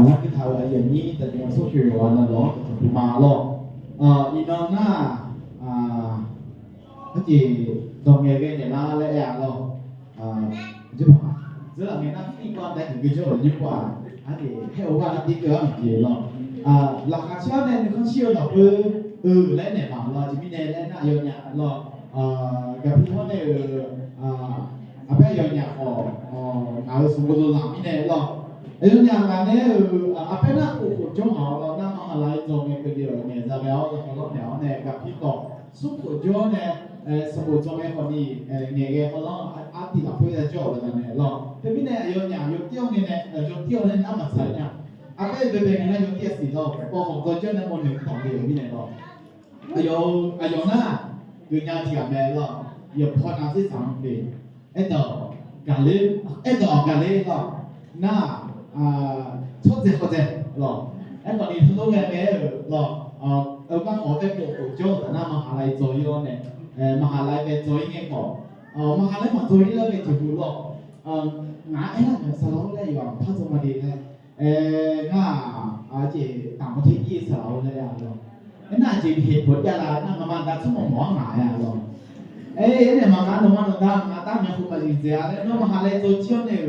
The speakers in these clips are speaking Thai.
那个头อย่างนี้แต่ยังสู้อยู่วันละล้อถูกมาล้ออีน้องหน้าcái gì đồng nghề cái này là lẽ à rồi chứ mà rất là người ta đi qua đây thì cái chỗ như quả thì theo qua đi cửa gì rồi là các cháu này không siêu là lấy này bảo là chỉ biết này lấy na yêu nhà rồi gặp những vấn đề bây giờ nhà họ ở xung quanh làm cái này rồi yêu nhà là này bây giờ cũng trong họ là đang họ lại做cái điều này ra béo rồi họ béo này gặp những cái xúc của chỗ nàyสมุดจงให้คนนี้เนี่ยเขาต้องที่เราพูดจะจบแล้วเนี่ยหรอแต่พี่เนี่ยยอย่างยกเที่ยวเนี่ยยกเที่ยวเนี่ยน้ำมันใสเนี่ยเป็นไงยกเที่ยวสิหรอพอของตัวเจ้าเนี่ยมันหนึ่งของเดียวพี่เนี่ยหรอยน่าคืองานที่กับแม่หรอยพอนาที่สามปีต่อการเล่นต่อการเล่นหรอหน้าชดเจ็บหรอคนนี้ทุกอย่างเนี่ยหรอก็ขอเป็นโปรโจแต่หน้ามหาลัยโจยเนี่ยมหาลัยเป็นโจยเงี้ยก่อนมหาลัยมาโจยแล้วเป็นจุดหลอกงานนั่นสาวเลยอยู่พัฒนาดีเลยง่าจีต่างประเทศยี่สาวเลยอ่ะหรอกน่าจีเหตุผลอะไรนั่งมาดัชมองมองหายอ่ะหรอกเนี่ยมางานงานตั้งยังคุมาจีเสียเลยน้องมหาลัยโจเชี่ยวเนี่ย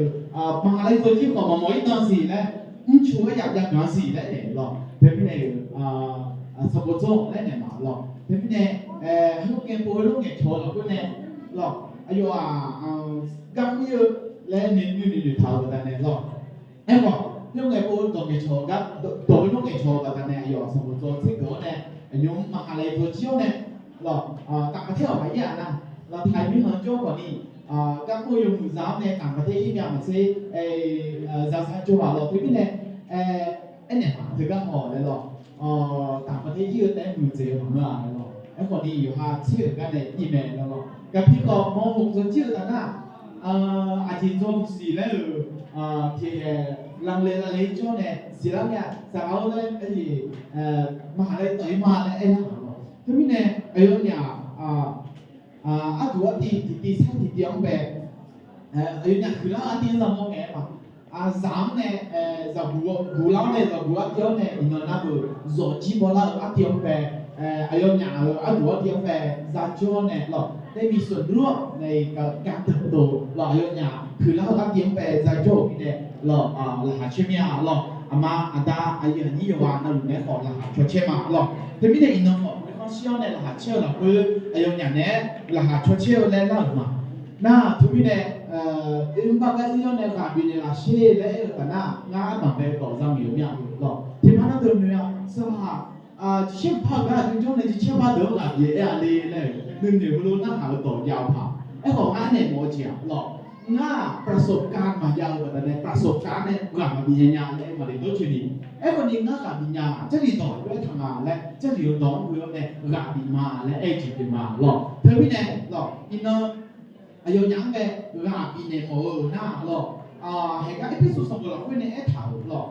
มหาลัยโจเชี่ยวก่อนมาหมอยตอนสี่เลยช่วยอยากงานสี่เลยหรอกเพื่อนเนี่ยสมุทรโจเลยเนี่ยมาหรอกเพื่อนเนี่ยลูกเงี้ยปูลูกเงี้ยโชว์ลูกเนี่ยหรอกอายุกังยืดและนิ่งอยู่เท่ากันเนี่ยหรอกบอกลูกเงี้ยปูตัวเงี้ยโชว์กับตัวลูกเงี้ยโชว์กันเนี่ยอายุสมุทรโจที่เกิดเนี่ยอายุมหาลัยโจเชี่ยวเนี่ยหรอกต่างประเทศอะไรอย่างนั้นเราไทยไม่เหมือนโจ้กว่านี้các cô dùng giáo nàyต่างประเทศที่อย่างเช่นgiáo sư châu Áเราที่เนี่ยเนี่ยถือกันหมดเลยหรอต่างประเทศยืดแต่มือเจียวของเราเลยหรอไอ้คนนี้อยู่หาชื่อกันในอีเมลแล้วหรอกับพี่ก็มองผมจนชื่อกันนะอาจจะจนสีแล้วที่ลังเลโจ้เนี่ยสีแล้วเนี่ยสาวเลยไอ้มหาลัยต่อยมาเลยไอ้นั่นหรอที่เนี่ยไอ้เนี่ยตัวที่ใช้ที่เดียวแบบเนี่ยคือเราที่เรามองเห็นป่ะสามเนี่ยจะบัวเราเนี่ยจะบัวเดียวเนี่ยอินนั้นก็จะจีบเราที่เดียวแบบเนี่ยตัวเดียวแบบจะโจเนี่ยเราได้มีส่วนร่วมในการเติบโตเราเนี่ยคือเราที่เดียวแบบจะโจเนี่ยเราหาเชื่อมเรามาตานี่อยู่ว่านั่นเนี่ยขอเราหาเชื่อมเราที่ไม่ได้อินนั้น希望呢，拉车了，或有人呢，拉车车来拉嘛。那图片呢，因巴个希望呢，拉边呢拉车来个那，俺那边搞上有面咯。听他那都没有，是吧？先拍个，就种呢就先拍到拉也呀哩嘞，你不รู้那还有多摇拍，ของ俺呢冇讲咯。ง่าประสบการณ์มายาวกว่านั้นประสบการณ์เนี่ยกลับมาบิญญาเลยมาเลยตัวชนิดวันนี้ง่ากับบิญญาจะดีต่อด้วยทางงานและจะเหลียวต่อด้วยเนี่ยกับบิมาและจิตมาหรอกเธอพี่เนี่ยหรอกอินเนอร์อายุยังแบบกับบิเนี่ยโอ้หน้าหรอกเหตุการณ์ที่สุดสมบูรณ์คุณเนี่ยถามหรอก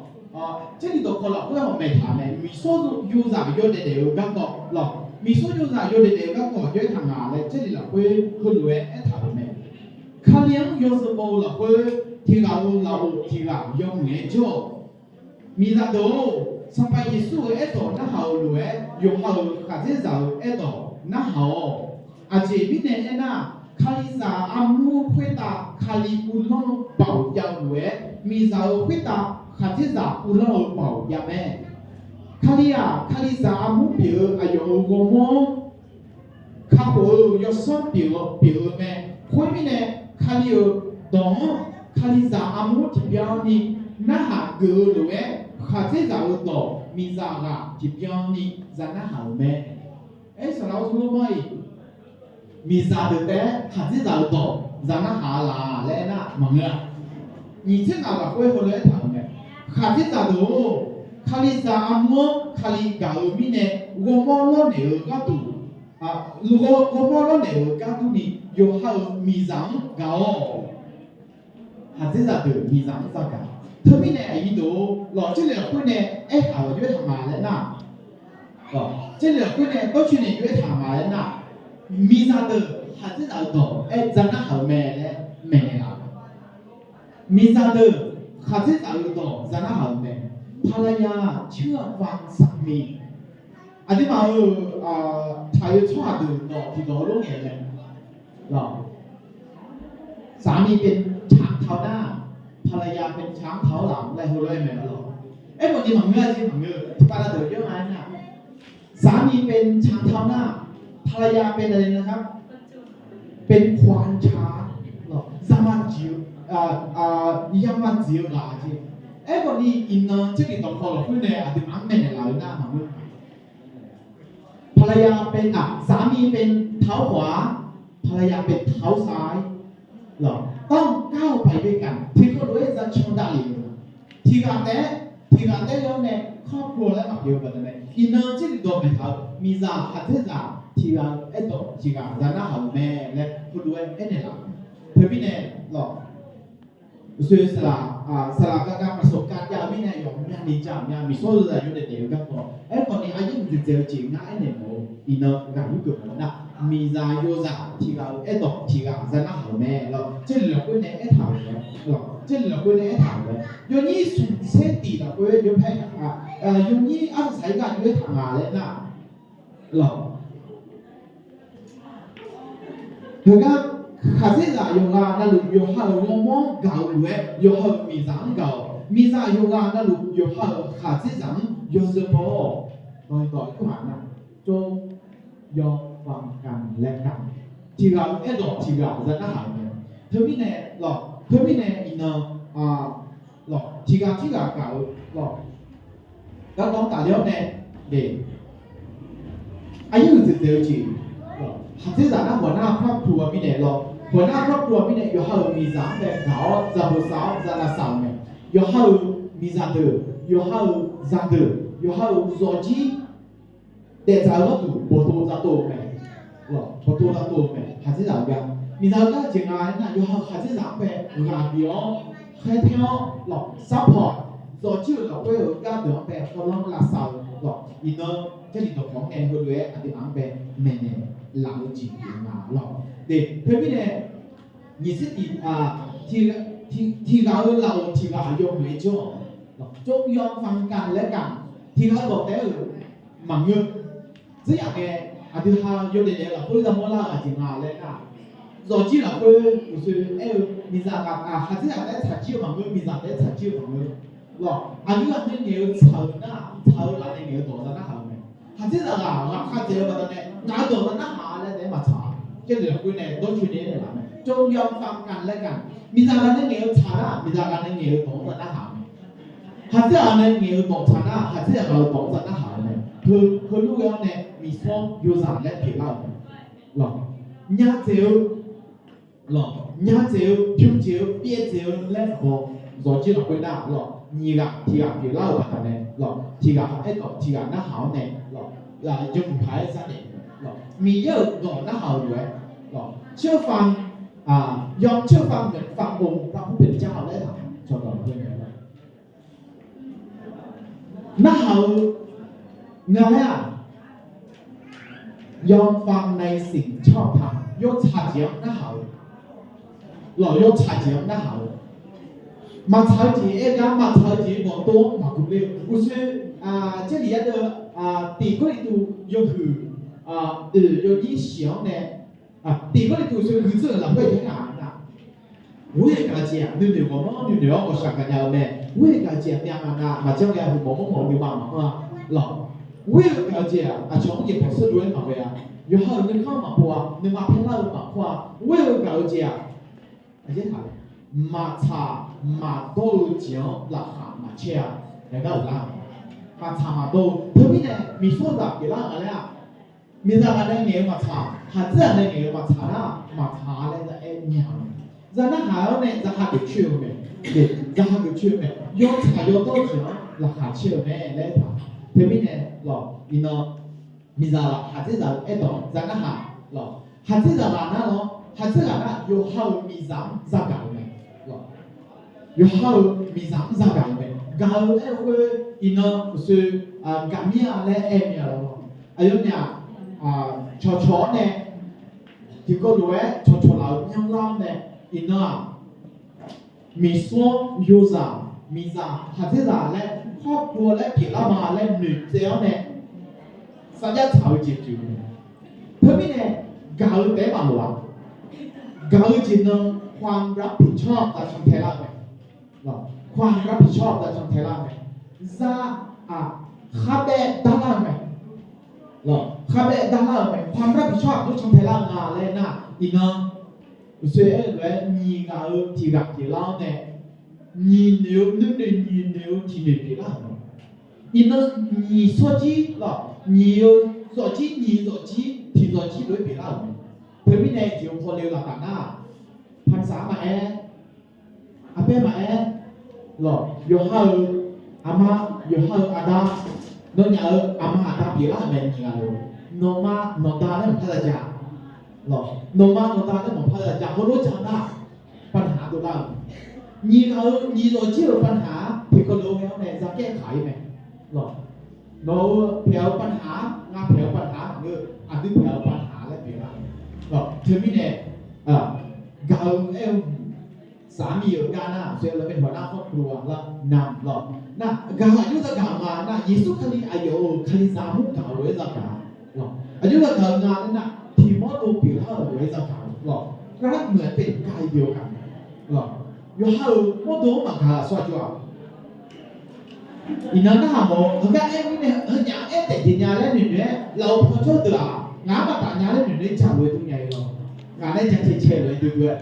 จะดีต่อคนหรอกเพื่อผมไม่ถามเนี่ยมีโซ่ยูซ่าโยเดเดลก็หรอกมีโซ่ยูซ่าโยเดเดลก็ด้วยทางงานและจะดีหรอกคุณรวยถามเนี่ยเขาเลี้ยงยศโบล่ะเพื่อที่เราที่เรายอมเงี้ยจ่อมีแต่ดูสัมภาระสู้ต่อหน้าเขาเลยยอมเขาขัดเจ้าต่อหน้าเขาอาจจะไม่แน่นะเขาลิซ่าอามูคุยตาเขาลิอุลองเป่ายาวเลยมีเจ้าคุยตาขัดเจ้าอุลองเป่ายาวแม่เขาลิซ่าอามูเปียอายุกว่าโมเขายศเปียแม่คุยไม่แน่คาลิโอดองคาลิซาอามูที่เปียนี่น่าหาเกิดเลยข้าเจ้าต่อมีซากะที่เปียนี่จะน่าหาแม่สาวทุกคนมีซาเดแต่ข้าเจ้าต่อจะน่าหาลาและน่ามังเงะนี่เช่นอะไรคุยคนเลยถามแม่ข้าเจ้าดูคาลิซาอามูคาลิกาอุมิเน่วงมอลล์เนี่ยก็ดู如果我们老年人讲到你有好迷上高，还真是对迷上啥个？特别呢，印度老这里会呢，好越他妈的那，这里会呢，都去呢越他妈的那，迷上的还真是多，真的好美嘞，美啦，迷上的还真是多，真的好美。ภรรยาเชื่อฟังสามีอันที่มาไทยชอบดูเนาะที่เราลูกเห็นเลยเนาะสามีเป็นช้างเท้าหน้าภรรยาเป็นช้างเท้าหลังอะไรเขาเลยไหมหรอวันนี้มันเงือกที่มันเงือกที่ป้าเราเดือดเยอะไหมเนี่ยสามีเป็นช้างเท้าหน้าภรรยาเป็นอะไรนะครับเป็นควานช้างหรอสามารถจิ๋วยามาจิ๋วกาจีวันนี้อินเนอร์ที่ต้องขอเราพูดเนี่ยอาจจะอันเป็นอะไรหน้ามันเงือกภรรยาเป็นสามีเป็นเท้าขวาภรรยาเป็นเท้าซ้ายหรอต้องก้าวไปด้วยกันที่เขารู้จะชนได้เลยที่การแต่แล้วเนี่ยครอบครัวและมาเดียวกันเลยอินเนอร์ที่ตัวเป็นเขามีจะหัดที่จะที่การตัวที่การจะน่าหาแม่และเขารู้เนี่ยหรอเธอพี่เนี่ยหรอส่วนสละการประสบการณ์ยาวไม่แน่ยอมยังดีจังยังมีโซ่เลยอยู่ในเดียวกันพอคนนี้อายุมันจะเจอจริงนะเนี่ยโมอินเนอร์การยุ่งกับมันนะมีจะอยู่จะที่การตัวที่การจะน่าหาแม่แล้ว这两个呢ถามเลยหรอ这两个呢ถามเลย有你属车底的会有拍有你才干有谈เลยนะหรอเฮ้ยข้าศึกอยู่กันนั่นลูกอยู่ห่างวงมองเก่าเลยอยู่ห่างมีสังเก่าอยู่กันนั่นลูกอยู่ห่างข้าศึกสังอยู่สมบูรณ์ต่อขวานนะจงยอมฟังกันและกันที่เราตัวที่เราจะน่าหาเนี่ยเธอพี่เนี่ยหรอกเธอพี่เนี่ยอินเนอร์หรอกที่เราเก่าหรอกแล้วต้องตัดเลี้ยวเนี่ยเด็กอายุจะเดียวจีหัดที่จะนั่งหัวหน้าครอบครัวพี่เนี่ยหรอกหัวหน้าครอบครัวพี่เนี่ยอยู่ห่างมีสังแต่เขาจะผู้สาวจะน่าสาวเนี่ยอยู่ห่างมีสังเดืออยู่ห่างสังเดืออยู่ห่างโซจีแต่จะเอาตัว不多จะตัวไหมหรอ不多จะตัวไหมหัดที่จะยังมีเราก็จริงอ่ะนะอยู่ห่างหัดที่จะไปงานเดียวแค่เที่ยวหรอกซัพพอร์ตโซจีเราไปก็เดี๋ยวไปก็ลองรักษาหรอกอินเนอร์ที่ติดต่อของเองก็ด้วยอันที่อันเป็นแม่เนี่ยหลังจีบมาหรอกเด็กเพื่อนพี่เนี่ยยี่สิบที่เรายอมไม่จบจงยอมฟังกันและกันที่เขาบอกแต่มังเงือก这样嘅啊，啲下有啲嘢啦，佢就冇啦，啊，正下咧啊，若知啦，佢就是มี啥个下次人咧查招มังเงือกมี啥咧查招มังเงือก咯，啊，呢個你要湊啦，湊啦，你要多得啦，係咪？下次就下次我覺得咧，咬到啦下咧，你咪查，即係佢咧多處理嚟啦，中央ฟังกันและกันมี啥咧你要查啦，มี啥咧你要多得啦下。下次人咧你要多查啦，下次人要多得啦下咧。佢ลูกแล้วเนี่ยมีซ้อมยูสานและเกี่ยวกับหรอญาเจียวหรอญาเจียวผิวเจียวเปียเจียวและพอรอจีเราไปได้หรอนี่ก็ที่กับเกี่ยวกับแบบนั้นหรอที่กับต่อที่กับน้าหาวเนี่ยหรอจะไม่พายซะเนี่ยหรอมีเยอะหรอน้าหาวด้วยหรอเชื่อฟังยอมเชื่อฟังเหมือนฟังองค์พระผู้เป็นเจ้าและทำชอบเราเพื่อนกันน้าหาวไงยอมฟังในสิ่งชอบทำยกฉาเจียงน่าหาหล่อยกฉาเจียงน่าหามาฉาเจียงมาฉาเจียงบอกตัวมาคุยเลยกู是这里的第个度又是有一项呢第个度是宇宙人会听啊我也搞这样对不对我们女我想干要呢我也搞这样嘛将来我们有办法啊老我也搞这样从也不是乱搞的呀有好人看嘛破你嘛偏老嘛破我也搞这样而且他嘛查嘛多讲拉哈嘛切那个拉嘛查嘛多特别呢มี说的给拉อะไรอ่ะมีอะไรเนี่ยมา查หาเรื่องเนี่ยมา查นะมา查อะไรจะเนี่ยจะน่าหาเนี่ยจะหาไปชื่อไหมเด็กจะหาไปชื่อไหมยก查ยก多讲拉哈ชื่อไหมแล้ว特别呢，咯，你喏，มี啥啦？下次就ตัวจะน่าหา咯，下次就話那咯，下次就那有好มี啥咋搞呢？咯，有好มี啥咋搞呢？搞會你喏就是咁樣咧咩咯？哎呦呢ชอ呢，ที่ก็รู้ชอเรายังเล่า呢，你喏มีส่วน有啥？ มีสาหาที่สาและครอบครัวและผิดละมาและหนึ่งเจ้าเนี่ยสัญญาชาวจีนอยู่เพื่อไม่เนี่ยกาวเตะบอลวะกาวจีนนึงความรับผิดชอบต่อช่องเทล่าไหมหรอความรับผิดชอบต่อช่องเทล่าไหมจะข้าเบะด้านล่างไหมหรอข้าเบะด้านล่างไหมความรับผิดชอบด้วยช่องเทล่างานเลยนะอีน้อง所以咧，你讲提个提浪呢，你牛那个你牛提那提浪呢，你能你手机了，你有手机你手机提手机对比浪呢，เพื่อนเนี่ย就คนเร็วหลักหน้าภาษามาแออาเป้มาแอหรอโยฮาอามาโยฮาอาดาโนญาอามาอาดา比浪没你啊，โนมาโนดาเนี่ยมันท่าจะหรอโนมาโนตาเนี่ยผมพยายามเขารู้จักนะปัญหาตัวเรานี่เขานี่เราเชื่อปัญหาที่เขารู้แล้วเนี่ยจะแก้ไขไหมหรอโน้เผียวปัญหางาเผียวปัญหาหรืออันที่เผียวปัญหาและเผียวหรอเธอไม่เนี่ยเกาเอวสามีอยู่กันนะเชื่อเราเป็นหัวหน้าครอบครัวแล้วนำหรอนะเกาอายุจะเกามานะยิสุคดีอายุคดีสามุเกาเลยจะเกาหรออายุจะเกางานนะทีมอดูผิวเท่าไว้จะเกาหรอรักเหมือนเป็นกายเดียวกันหรออยู่เท่ามอดูมังคาสวัสดีอีนั้นนะโมเขาแค่เอ็มนี่เนี่ยอย่างเอ็มแต่ที่ยาเล่นหนึ่งเนี่ยเราพอช่วยตัวงานมาต่างยาเล่นหนึ่งเนี่ยจับเลยตรงไหนหรองานได้จังเฉยเลยด้วย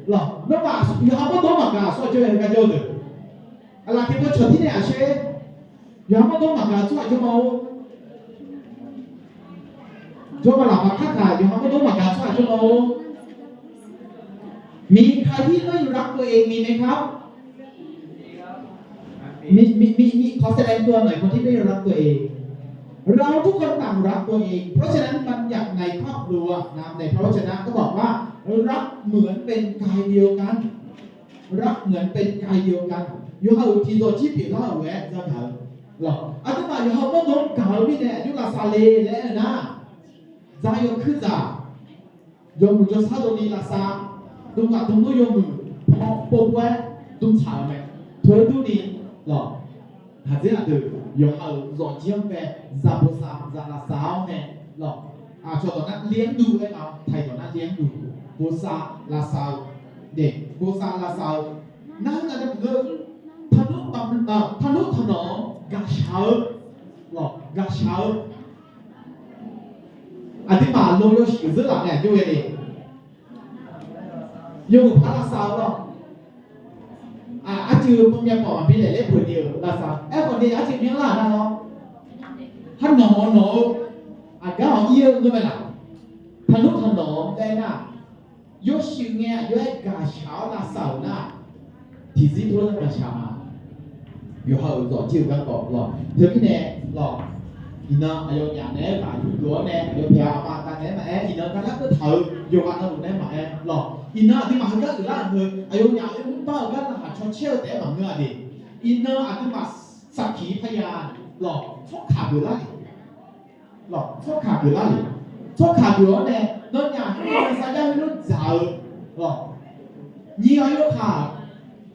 หรอแล้วว่าอยู่เท่ามอดูมังคาสวัสดีกันเยอะเลยอะไรที่พอชดที่เนี่ยเช่อยู่เท่ามอดูมังคาสวัสดีมั้งจนมาหลับมาค้าขายอยู่ห้องก็ต้องมาการสร้างชั่วโมงมีใครที่ไม่รักตัวเองมีไหมครับมีขอแสดงตัวหน่อยคนที่ไม่รักตัวเองเราทุกคนต่างรักตัวเองเพราะฉะนั้นบัญญัติในครอบครัวนะในพระวจนะก็บอกว่ารักเหมือนเป็นกายเดียวกันรักเหมือนเป็นกายเดียวกันอยู่ห้องที่โดนชี้ผิดแล้วแหวะจะถามหรออาตมาอยู่ห้องก็โดนเก่าพี่เนี่ยยุลาซาเลและนะ자요크자요무저사도니라사동가동노요무뽀뽀에동차메도도니로하제아들요하로지엄베자보사자라사오네로 저도나เลี้ยงดูเลยเอาไทยตอนนั้นเลี้ยงดูโบซาลาซาเด็กโบซาลาซานั่นน่ะจะเกิดทะนุบำทะนุถนอมกาเช้าหรอกาเช้าอันที่มาลงโยชิซึหลังเนี่ยอยู่ยังไงอยู่พาราซาวหรออาจือผมยังบอกพี่เลยเล่นคนเดียวลาซาคนเดียวอาจือยังล่ะนะเนาะฮันหนอก็เอาเยี่ยมด้วยไหมล่ะทะนุถนอมได้น่ะโยชิเนี่ยโยไอ้กาเช้าลาซาวน่ะที่สิตัวนั้นกาเช้ามาอยู่เขาต่อจิ้วกันก่อนหรอเธอพี่เนี่ยหรออีน่าอายุอย่างนี้มาอยู่ตัวเนี่ยอายุเพียมาตั้งนี้มาอีน่าการก็เถอะอยู่กันตั้งนี้มาหรออีน่าที่มาก็คือล่าคืออายุอย่างนี้มุ่งเป้ากันหาชดเชยแต่แบบเมื่อดิอีน่าอาจจะมาสักขีพยานหรอชกขาดูล่าหรอชกขาดูล่าชกขาดูเนี่ยน้องอย่างที่มันสัญญาไม่รู้จักหรอยี่อายุขา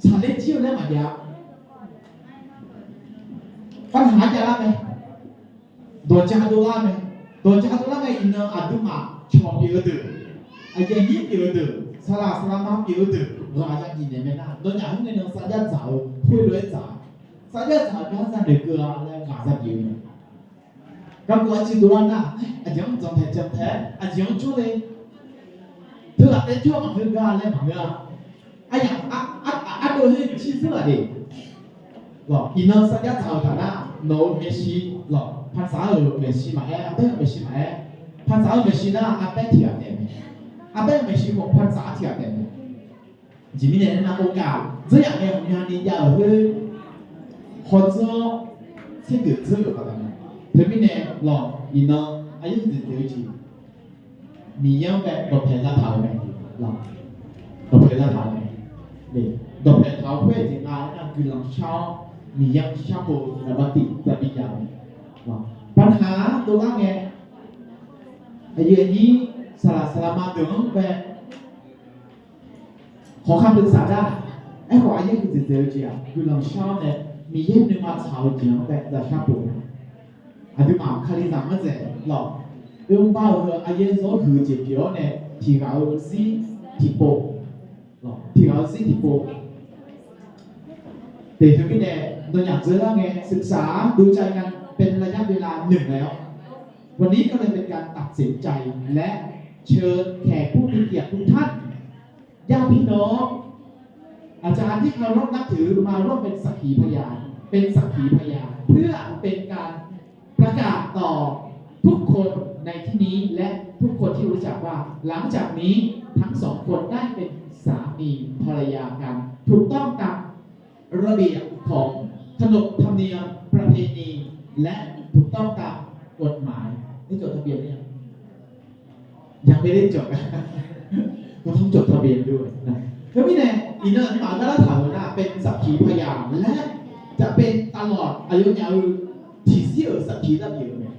ฉันเล่นเชี่ยวได้ไหมยาปัญหาจะละไหม도자도라면 도자도라면 있는 아두마 초비어드 아이게 비어드 사라사라마 비어드 라자기 내면아 너냐 흥내는 사자자 후이로에자 사자자 가사 내거라 가사 비우네 그럼 같이 돌아나 아정 정태 아정 초래 들어갈 때 처음 그가 내 방야 아야 아도해 치스라디 뭐 있는 사자자 가나 너 메시 뭐ภาษาเมชิมาอาเป้เมชิมาภาษาเมชิน่าอาเป้เทียเต็มอาเป้เมชิของภาษาเทียเต็มจิมิเนี่ยนะโอกาส这样的我们你要会或者这个个的特别呢老你呢อายุจะเดียวจีมียังแบบดอกเพลาเท้าไหมหรอดอกเพลาเท้าไหมนี่ดอกเพลาเท้าเพื่อจะงานนั่นคือหลังเช้ามียังชาโบระบติจะมีอย่างปัญหาตัวว่าไงไอ้เรื่องนี้สละมาถึงแบบขอคำปรึกษาได้ အဲ့ခေါ်အရင်ကဒီသေးကြီးอ่ะဒီလောင်ရှောင်းနဲ့มีเย็บนึงมาชาวเจียงแต่จะชาปูอันที่มาคาริสามันจะหลอกเรื่องบ้าเรื่องอายุโซคือเจียบเนี่ยที่เขาซีที่โปหลอกที่เขาซีที่โปแต่ทีนี้เนี่ยตัวอย่างเจอแล้วไงศึกษาดูใจกันเป็นระยะเวลาหนึ่งแล้ววันนี้ก็เลยเป็นการตัดสินใจและเชิญแขกผู้มีเกียรติทุกท่านญาติพี่น้องอาจารย์ที่เคารพนับถือมาร่วมเป็นสักขีพยานเป็นสักขีพยานเพื่อเป็นการประกาศต่อทุกคนในที่นี้และทุกคนที่รู้จักว่าหลังจากนี้ทั้งสองคนได้เป็นสามีภรรยากันถูกต้องตามระเบียบของขนบธรรมเนียมประเพณีและถูกต้องตามกฎหมายนี่จดทะเบียนเนี่ยยังไม่ได้จดก็ต้องจดทะเบียนด้วยนะแล้วพี่แน่อีเนอร์ที่มาก็แล้วถามว่าเป็นสักขีพยานและจะเป็นตลอดอายุยาวที่เสียสักขีระเบียบเนี่ย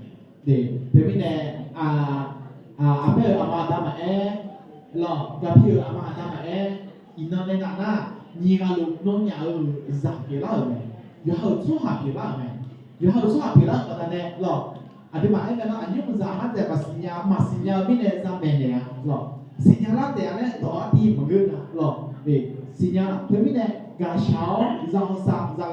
เดี๋ยวพี่แน่อาเพื่ออามาตามมาหลอกกับพี่อามาตามมาอีเนอร์ในหน้านี่ก็รู้น้องยาวสักขีระเบียบอยู่เขาชั่วหาขีระเบียบอยู่เขาชั่วหาขีระก็ตอนนี้หลอกอันที่มากันนะอันนี้มันจะมาแต่มาสิญญาพี่แน่จะเป็นเนี่ยหลอกสิญญาละแต่เนี่ยต่อที่มันก็นะหลอกสิญญาเพื่อพี่เนี่ยกาเช้าซา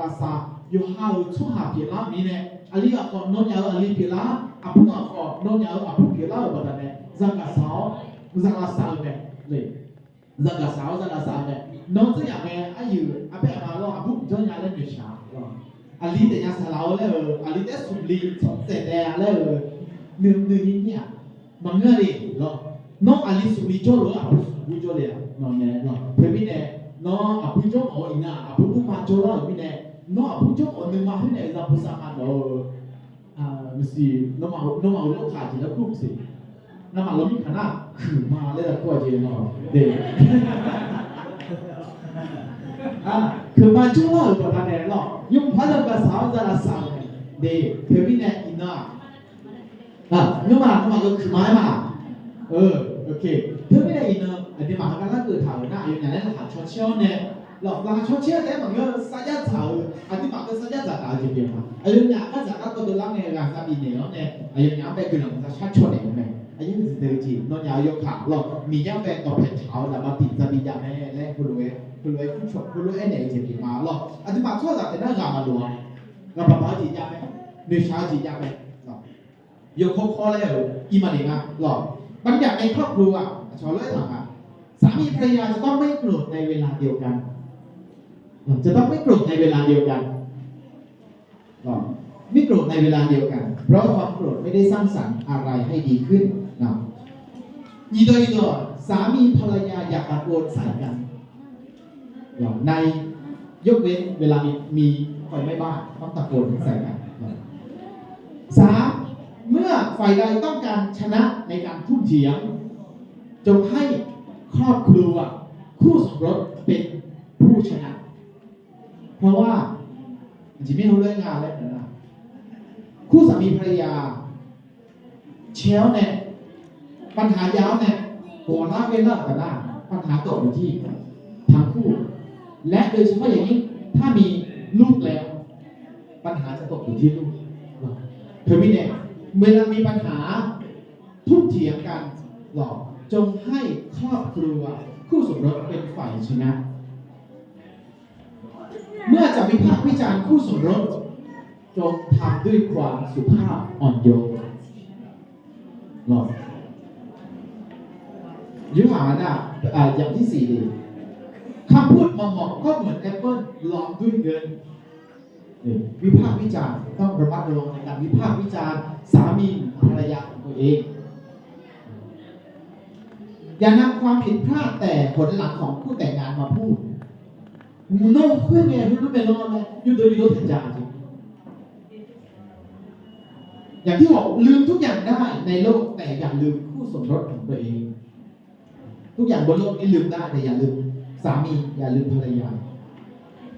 ลาซาอยู่หาชั่วหาขีระมีเนี่ยอันนี้ก็น้องยาวอันนี้ขีระอ่ะพวกก็น้องยาวอ่ะพวกขีระก็ตอนนี้ซาลาซาเนี่ยเลยซาลาซาเนี่ยน้องจะอย่างไงอายุอาเป้มาแล้วอ่ะพวกจ้องยาเล่นอยู่ช้าอันนี้แต่ยังสลาวเลยอันนี้แต่สุรีสองเศษแดงเลยหนึ่งเนี่ยมันเงื่อนดิหรอน้องอันนี้สุรีโจ้หรืออ่ะผู้โจ้เลยอ่ะน้องเนี่ยหรอเพื่อนพี่เนี่ยน้องอ่ะผู้โจ้อ๋ออีน่ะอ่ะผู้มาโจ้แล้วพี่เนี่ยน้องอ่ะผู้โจ้อ๋อหนึ่งมาให้เนี่ยจะผู้สามารถไม่สิน้องมาลูกค้าจีแล้วกลุ่มสิน้องมาเรามีขนาดขืนมาเลยละก็จีเนาะเด็กคือมาจุ่มเราตัวนั้นเนี่ยหรอยุ่งพัฒนาสาวจะละสาวเด็กเพื่อนพี่เนี่ยอินน่ะยุ่งมาก็คือไม้มาโอเคเพื่อนพี่เนี่ยอินน่ะอันนี้มากันแล้วเกิดถาวรนะอยู่อย่างนั้นหาช็อตเชี่ยวเนี่ยหลอกลาช็อตเชี่ยวแต่มันก็สัญญาถาวอันที่มาก็สัญญาจัดตาจริงๆมาอายุเนี่ยก็จะก็ตัวล่างเนี่ยการสามีเนี่ยเนี่ยอายุเนี่ยไปคือหลังจะชัดชนเนี่ยแม่อายุสิบเดือนจีนนยาวยกขาหลอกมีย่าแฟนต่อเพชรเท้าแล้วมาติดจะมีอย่างแม่และคุณรวยคุณรวยไอ้เนี่ยจริงๆมาหรอกอันที่มาทั่วจากแต่หน้างานมาหลวงเราปะป๋าจีนยาไหมเนื้อชาจีนยาไหมหรอกยกข้อแล้วอีมาเองอ่ะหรอกบางอย่างในครอบครัวชาวเล่ถามอ่ะสามีภรรยาจะต้องไม่โกรธในเวลาเดียวกันจะต้องไม่โกรธในเวลาเดียวกันหรอกไม่โกรธในเวลาเดียวกันเพราะความโกรธไม่ได้สร้างสรรค์อะไรให้ดีขึ้นนะยีโดสามีภรรยาอยากตะโกนใส่กันในยกเว้นเวลามีไฟไหม้บ้านต้องตะโกนใส่กัน3เมื่อฝ่ายใดต้องการชนะในการทุ่มเถียงจงให้ครอบครัวคู่สมรสเป็นผู้ชนะเพราะว่าจะไม่รู้เรื่องงานแล้วนะคู่สามีภรรยาเช้าเนี่ยปัญหายาวเนี่ยหัวหน้าเวลากันได้ปัญหาตกอยู่ที่ทั้งคู่และโดยเฉพาะอย่างนี้ถ้ามีลูกแล้วปัญหาจะตกอยู่ที่ลูกเธอมีเนี่ยเวลามีปัญหาทุ่มเถียงกันหรอกจงให้ครอบครัวคู่สมรสเป็นฝ่ายชนะเมื่อจะวิพากษ์วิจารณ์คู่สมรสจงทำด้วยความสุภาพอ่อนโยนหรอกยุหาน่ะอย่างที่4ดีคำพูดเหมาะก็เหมือนแอปเปิ้ลลองด้วยเงินวิพากษ์วิจารณ์ต้องระมัดระวังในการวิพากษ์วิจารณ์สามีภรรยาของตัวเองอย่านำความผิดพลาดแต่ผลหลังของผู้แต่งงานมาพูดมูโน่เพื่อนไงรู้เป็นรอดเลยยูโดริโดถึงจ่าจริงอย่างที่บอกลืมทุกอย่างได้ในโลกแต่อย่าลืมคู่สมรสของตัวเองทุกอย่างบนโลกนี้ลืมได้แต่อย่าลืมสามีอย่าลืมภรรยา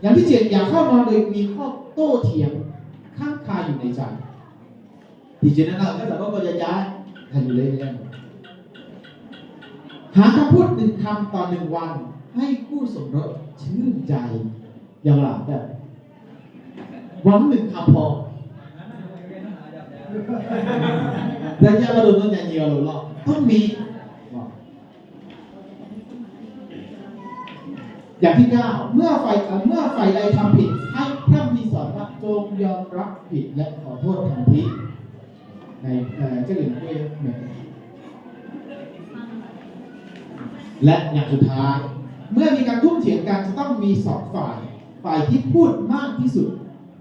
อย่างที่7อย่าเข้านอนโดยมีข้อโต้เถียงข้างคาอยู่ในใจที่7นั้นก็แต่ก็จะย้ายทันอยู่เลยเนี่ยหาคำพูด1 คำต่อ1 วันให้คู่สมรสชื่น ใจอย่างไรแบบวันหนึ่งคำพอแต่ยังมาดูต้องอย่างเดียวหรอกต้องมีอย่างที่9เมื่อฝ่ายใดทำผิดให้พระมีสอนว่าจงยอมรับผิดและขอโทษทันทีในเจ้าหญิงด้วยเหมือนและอย่างสุดท้ายเมื่อมีการทุ่มเถียงกันจะต้องมี2ฝ่ายที่พูดมากที่สุด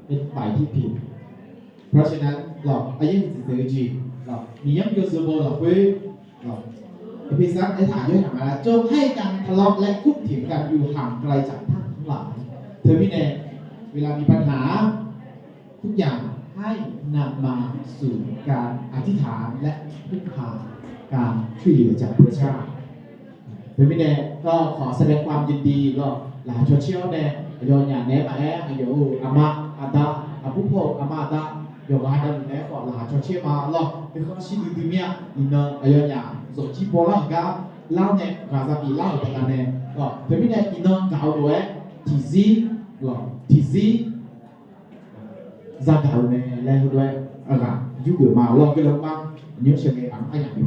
เป็นฝ่ายที่ผิดเพราะฉะนั้นเราอายุ40เรามียังเกิดสมบูรณ์เราเพื่อเราเอพิซัสได้ถ่ายด้วยหนังมาแล้วจงให้การทะเลาะและทุ่มเถียงกันอยู่ห่างไกลจากท่านทั้งหลายเธอพี่แน่เวลามีปัญหาทุกอย่างให้นำมาสู่การอธิษฐานและพึ่งพาการช่วยเหลือจากพระเจ้าเธอพี่แน่ก็ขอแสดงความยินดีก็หลายชนเชี่ยวแน่โยนอย่างแน่มาแอะโยอามาอาดาอาผู้พ่ออามาอาดาโยมาดันแน่ก็หลายชนเชี่ยวมาหรอกเป็นข้อชี้ดูเมียอินเนอร์โยนอย่างส่งที่โบราณกับเล่าเนี่ยกาซาบีเล่าแต่ละเนี่ยก็เธอพี่แน่อินเนอร์เก่าด้วยทีซีก็ทีซีra cả này lên rồi à cả giúp được mà lo cái lông băng nhớ xem cái ấm anh nhặt được